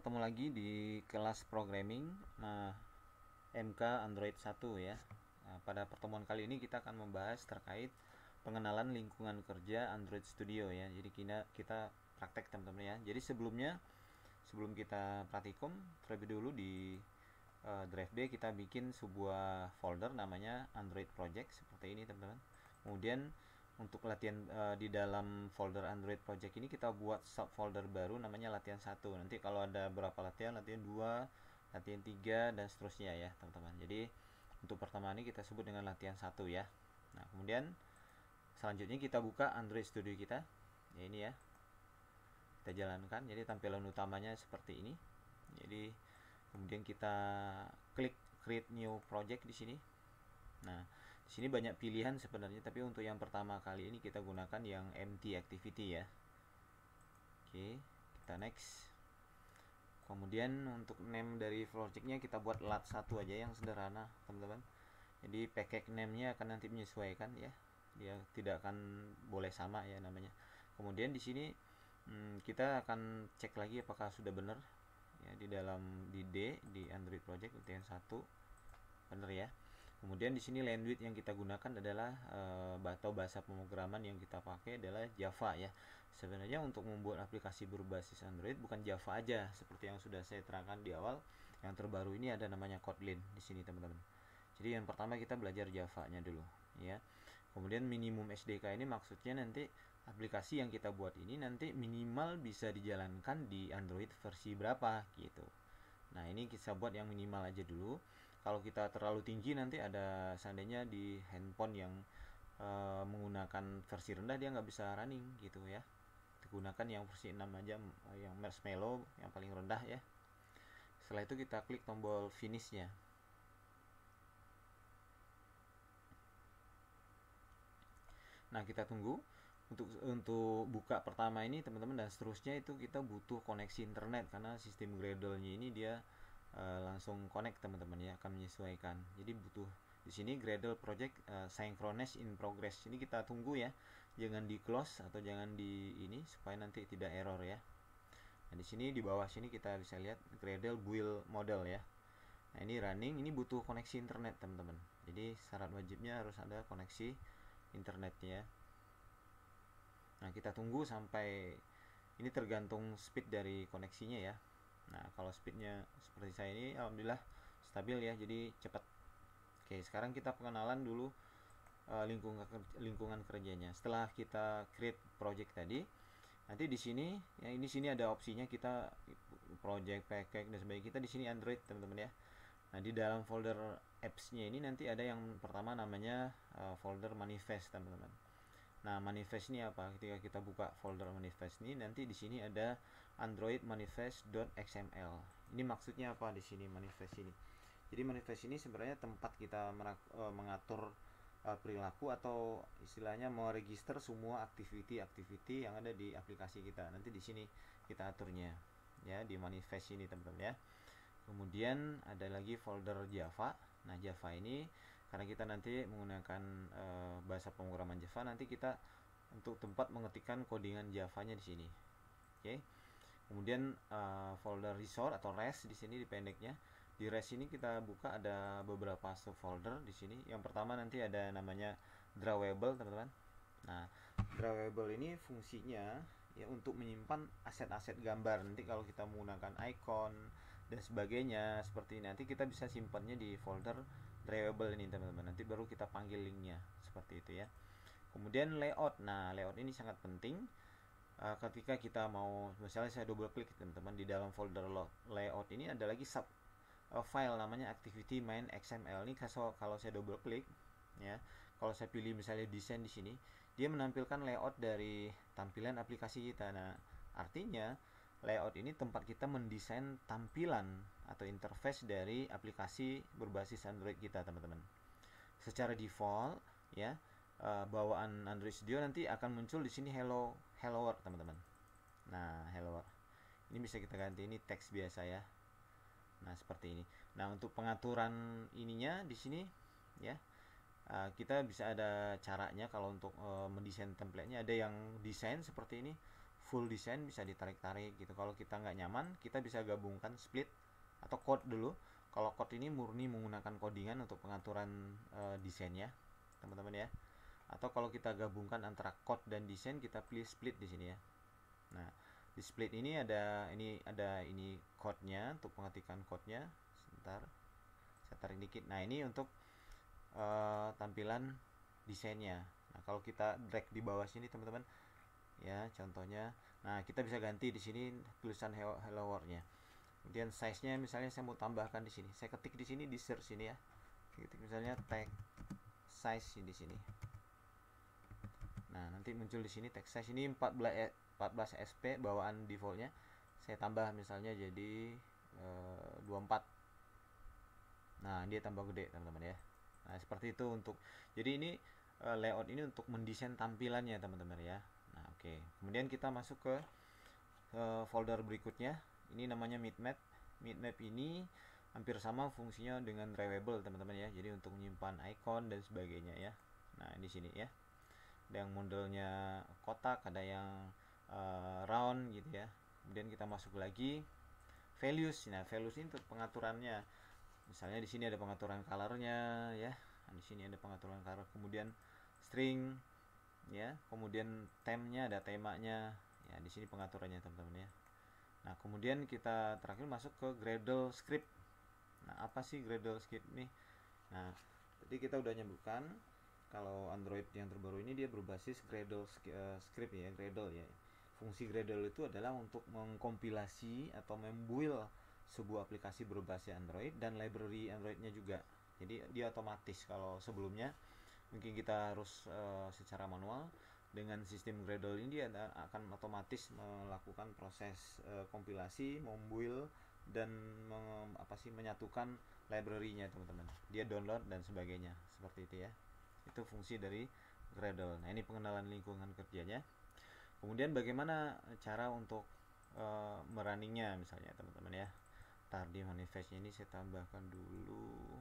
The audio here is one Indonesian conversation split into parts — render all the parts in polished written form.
ketemu lagi di kelas programming MK Android 1 ya. Nah, pada pertemuan kali ini kita akan membahas terkait pengenalan lingkungan kerja Android Studio ya. Jadi kita praktek teman-teman ya. Jadi sebelum kita praktikum, terlebih dulu di Drive B kita bikin sebuah folder namanya Android Project seperti ini teman-teman. Kemudian untuk latihan di dalam folder Android Project ini kita buat subfolder baru namanya latihan 1. Nanti kalau ada berapa latihan 2, latihan 3 dan seterusnya ya teman-teman. Jadi untuk pertama ini kita sebut dengan latihan 1 ya. Nah, kemudian selanjutnya kita buka Android Studio kita. Ya ini ya. Kita jalankan. Jadi tampilan utamanya seperti ini. Jadi kemudian kita klik create new project di sini. Nah, di sini banyak pilihan sebenarnya, tapi untuk yang pertama kali ini kita gunakan yang empty activity ya. Oke, kita next. Kemudian untuk name dari projectnya kita buat lat1 aja yang sederhana, teman-teman. Jadi package name-nya akan nanti menyesuaikan ya. Dia tidak akan boleh sama ya namanya. Kemudian di sini kita akan cek lagi apakah sudah benar ya di di Android Project latihan 1 benar ya. Kemudian di sini language yang kita gunakan adalah atau bahasa pemrograman yang kita pakai adalah Java ya. Sebenarnya untuk membuat aplikasi berbasis Android bukan Java aja seperti yang sudah saya terangkan di awal. Yang terbaru ini ada namanya Kotlin di sini teman-teman. Jadi yang pertama kita belajar Java-nya dulu ya. Kemudian minimum SDK ini maksudnya nanti aplikasi yang kita buat ini nanti minimal bisa dijalankan di Android versi berapa gitu. Nah, ini kita buat yang minimal aja dulu. Kalau kita terlalu tinggi nanti ada seandainya di handphone yang menggunakan versi rendah dia nggak bisa running gitu ya. Digunakan yang versi 6 aja, yang marshmallow yang paling rendah ya. Setelah itu kita klik tombol finishnya. Nah, kita tunggu untuk buka pertama ini teman-teman dan seterusnya itu kita butuh koneksi internet karena sistem Gradle-nya ini dia langsung connect teman-teman ya, akan menyesuaikan. Jadi butuh di sini Gradle project synchronous in progress. Ini kita tunggu ya. Jangan di close atau jangan di ini supaya nanti tidak error ya. Nah, di sini di bawah sini kita bisa lihat Gradle build model ya. Nah, ini running, ini butuh koneksi internet teman-teman. Jadi syarat wajibnya harus ada koneksi internetnya. Nah, kita tunggu sampai ini tergantung speed dari koneksinya ya. Nah, kalau speednya seperti saya ini alhamdulillah stabil ya, jadi cepat. Oke, sekarang kita pengenalan dulu lingkungan kerjanya. Setelah kita create project tadi, nanti di sini ya, ini sini ada opsinya kita project, package dan sebagainya. Kita di sini Android teman-teman ya. Nah, di dalam folder apps-nya ini nanti ada yang pertama namanya folder manifest teman-teman. Nah, manifest ini apa? Ketika kita buka folder manifest ini nanti di sini ada Android manifest.xml. Ini maksudnya apa di sini manifest ini? Jadi manifest ini sebenarnya tempat kita mengatur perilaku atau istilahnya meregister semua activity yang ada di aplikasi kita. Nanti di sini kita aturnya ya di manifest ini teman-teman ya. Kemudian ada lagi folder Java. Nah, Java ini karena kita nanti menggunakan bahasa pemrograman Java, nanti kita untuk tempat mengetikkan codingan Java-nya di sini. Oke. Kemudian folder resource atau REST di sini dipendeknya. Di REST ini kita buka ada beberapa subfolder di sini. Yang pertama nanti ada namanya drawable, teman-teman. Nah, drawable ini fungsinya ya untuk menyimpan aset-aset gambar. Nanti kalau kita menggunakan icon dan sebagainya seperti ini, nanti kita bisa simpannya di folder drawable ini teman-teman. Nanti baru kita panggil linknya seperti itu ya. Kemudian layout. Nah, layout ini sangat penting ketika kita mau, misalnya saya double klik teman-teman di dalam folder layout ini ada lagi sub file namanya activity main xml. Ini kalau saya double klik ya, kalau saya pilih misalnya desain di sini, dia menampilkan layout dari tampilan aplikasi kita. Nah, artinya layout ini tempat kita mendesain tampilan atau interface dari aplikasi berbasis Android kita teman-teman. Secara default ya, bawaan Android Studio nanti akan muncul di sini hello world teman-teman. Nah, hello world ini bisa kita ganti ini teks biasa ya. Nah, seperti ini. Nah, untuk pengaturan ininya di sini ya, kita bisa ada caranya. Kalau untuk mendesain template-nya ada yang desain seperti ini full design bisa ditarik-tarik gitu. Kalau kita nggak nyaman, kita bisa gabungkan split atau code dulu. Kalau code ini murni menggunakan codingan untuk pengaturan desainnya, teman-teman ya. Atau kalau kita gabungkan antara code dan desain, kita pilih split di sini ya. Nah, di split ini ada ini code-nya untuk mengetikkan code-nya. Sebentar, saya tarik dikit. Nah, ini untuk tampilan desainnya. Nah, kalau kita drag di bawah sini teman-teman ya, contohnya, nah kita bisa ganti di sini tulisan hello world-nya. Kemudian size-nya misalnya saya mau tambahkan di sini. Saya ketik di sini di search ini ya. Ketik misalnya tag size di sini. Nah, nanti muncul di sini text size ini 14 sp bawaan defaultnya. Saya tambah misalnya jadi 24. Nah, dia tambah gede teman-teman ya. Nah, seperti itu untuk, jadi ini layout ini untuk mendesain tampilannya teman-teman ya. Nah, oke. Kemudian kita masuk ke folder berikutnya. Ini namanya Meetmap. Meetmap ini hampir sama fungsinya dengan Drawable teman-teman ya. Jadi untuk menyimpan icon dan sebagainya ya. Nah, di sini ya. Ada yang modelnya kotak, ada yang round gitu ya. Kemudian kita masuk lagi values. Nah, values ini untuk pengaturannya. Misalnya di sini ada pengaturan colornya ya. Nah, di sini ada pengaturan color. Kemudian string ya. Kemudian temanya ada temanya. Ya, di sini pengaturannya teman-teman ya. Nah, kemudian kita terakhir masuk ke Gradle script. Nah, apa sih Gradle script ini? Nah, jadi kita udah nyebutkan kalau Android yang terbaru ini dia berbasis Gradle script ya, Gradle ya. Fungsi Gradle itu adalah untuk mengkompilasi atau membuild sebuah aplikasi berbasis Android dan library Androidnya juga. Jadi dia otomatis. Kalau sebelumnya mungkin kita harus secara manual. Dengan sistem Gradle ini dia akan otomatis melakukan proses kompilasi, membuild dan menyatukan library-nya teman-teman. Dia download dan sebagainya seperti itu ya. Itu fungsi dari Gradle. Nah, ini pengenalan lingkungan kerjanya. Kemudian bagaimana cara untuk merunningnya misalnya teman-teman ya. Ntar di manifestnya ini saya tambahkan dulu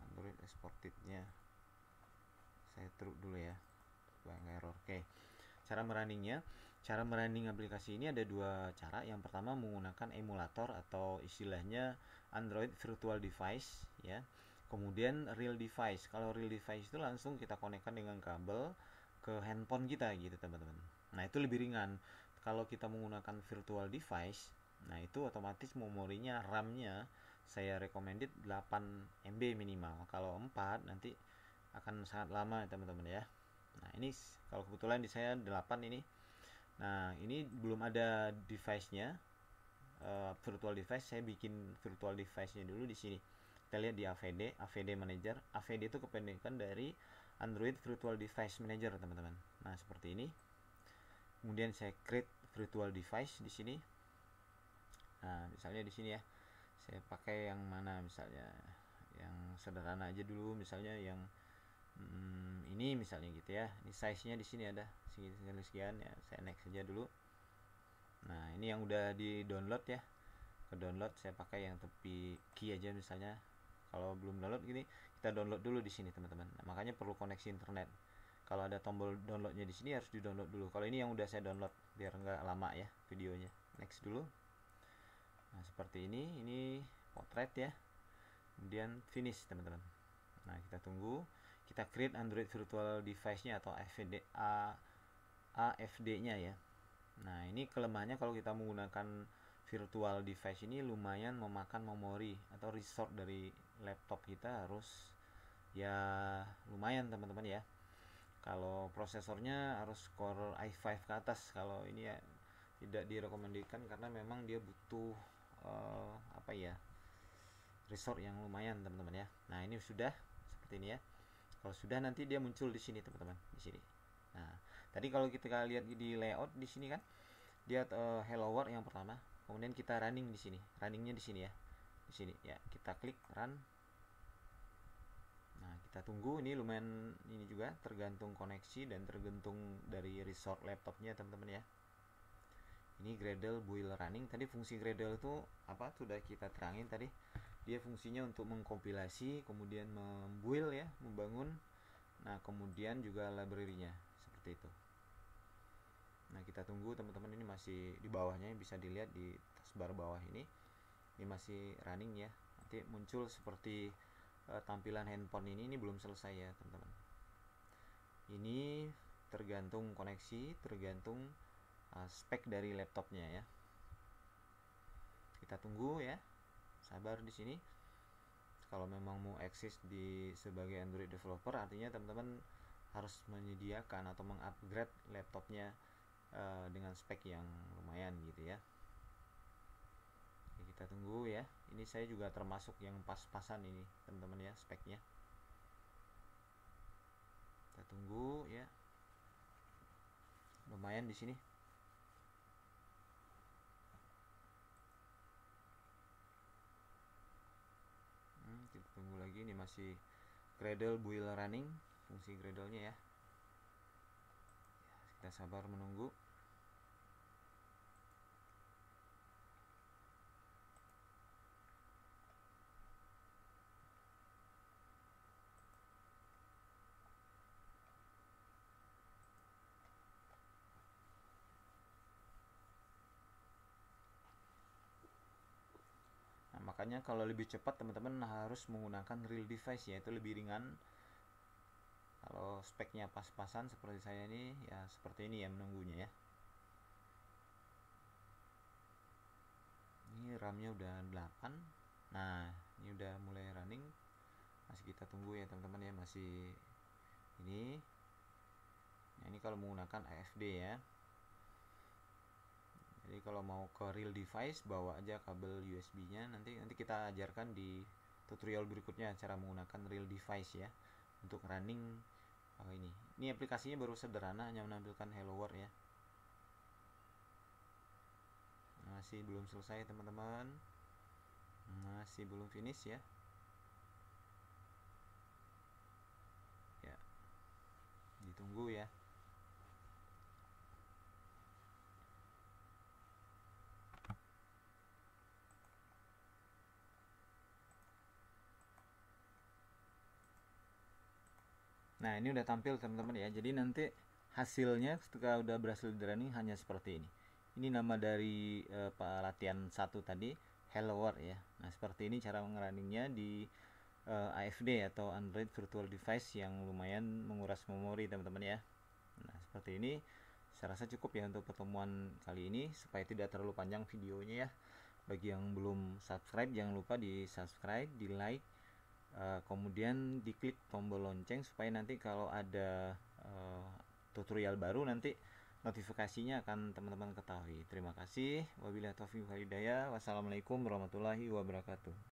Android exported-nya. Saya truk dulu ya, supaya nggak error. Oke, cara merunning aplikasi ini ada dua cara. Yang pertama menggunakan emulator atau istilahnya Android Virtual Device ya. Kemudian real device. Kalau real device itu langsung kita konekkan dengan kabel ke handphone kita gitu teman-teman. Nah, itu lebih ringan. Kalau kita menggunakan virtual device, nah itu otomatis memorinya, RAM-nya saya recommended 8 MB minimal. Kalau 4 nanti akan sangat lama teman-teman ya. Nah, ini kalau kebetulan di saya 8 ini. Nah, ini belum ada device-nya, virtual device. Saya bikin virtual device-nya dulu di sini. Kita lihat di AVD Manager. AVD itu kependekan dari Android Virtual Device Manager teman-teman. Nah, seperti ini. Kemudian saya create virtual device di sini. Nah, misalnya di sini ya. Saya pakai yang mana misalnya? Yang sederhana aja dulu, misalnya yang ini misalnya gitu ya. Ini size-nya di sini ada sekian ya. Saya next saja dulu. Nah, ini yang udah di download ya. Ke download saya pakai yang tepi key aja misalnya. Kalau belum download gini, kita download dulu di sini teman-teman. Nah, makanya perlu koneksi internet. Kalau ada tombol downloadnya di sini harus di download dulu. Kalau ini yang udah saya download biar nggak lama ya videonya. Next dulu. Nah, seperti ini potret ya. Kemudian finish teman-teman. Nah, kita tunggu. Kita create Android Virtual Device-nya atau AFD-nya ya. Nah, ini kelemahannya kalau kita menggunakan virtual device ini lumayan memakan memori atau resource dari laptop kita, harus ya lumayan teman-teman ya. Kalau prosesornya harus Core i5 ke atas. Kalau ini ya tidak direkomendasikan karena memang dia butuh resource yang lumayan teman-teman ya. Nah, ini sudah seperti ini ya. Kalau sudah nanti dia muncul di sini teman-teman, di sini. Nah, tadi kalau kita lihat di layout di sini kan dia hello world yang pertama. Kemudian kita running di sini. Runningnya di sini ya. Di sini ya, kita klik run. Nah, kita tunggu. Ini lumayan ini juga tergantung koneksi dan tergantung dari resource laptopnya teman-teman ya. Ini Gradle build running. Tadi fungsi Gradle itu apa? Sudah kita terangin tadi. Dia fungsinya untuk mengkompilasi, kemudian membuild ya, membangun. Nah, kemudian juga library-nya seperti itu. Nah, kita tunggu teman-teman, ini masih di bawahnya, bisa dilihat di taskbar bawah ini masih running ya. Nanti muncul seperti tampilan handphone ini belum selesai ya teman-teman. Ini tergantung koneksi, tergantung spek dari laptopnya ya. Kita tunggu ya, sabar di sini. Kalau memang mau eksis di sebagai Android developer, artinya teman-teman harus menyediakan atau mengupgrade laptopnya dengan spek yang lumayan gitu ya. Oke, kita tunggu ya. Ini saya juga termasuk yang pas-pasan ini teman-teman ya speknya. Kita tunggu ya. Lumayan di sini. Kita tunggu lagi, ini masih Gradle build running, fungsi Gradle-nya ya. Kita sabar menunggu. Nah, makanya kalau lebih cepat teman-teman harus menggunakan real device ya, itu lebih ringan. Kalau speknya pas-pasan seperti saya ini ya, seperti ini ya menunggunya ya. Ini RAM-nya udah 8. Nah, ini udah mulai running. Masih kita tunggu ya teman-teman ya, masih ini. Nah, ini kalau menggunakan AFD ya. Jadi kalau mau ke real device, bawa aja kabel USB-nya. Nanti kita ajarkan di tutorial berikutnya cara menggunakan real device ya untuk running ini. Ini aplikasinya baru sederhana, hanya menampilkan Hello World ya. Masih belum selesai teman-teman, masih belum finish ya. Ya, ditunggu ya. Nah, ini udah tampil teman-teman ya. Jadi nanti hasilnya ketika udah berhasil di running hanya seperti ini. Ini nama dari pelatihan 1 tadi, Hello World ya. Nah, seperti ini cara ngerunningnya di AFD atau Android Virtual Device yang lumayan menguras memori teman-teman ya. Nah, seperti ini saya rasa cukup ya untuk pertemuan kali ini, supaya tidak terlalu panjang videonya ya. Bagi yang belum subscribe, jangan lupa di subscribe, di like, kemudian diklik tombol lonceng supaya nanti kalau ada tutorial baru nanti notifikasinya akan teman-teman ketahui. Terima kasih. Wabillahi taufiq wal hidayah. Wassalamualaikum warahmatullahi wabarakatuh.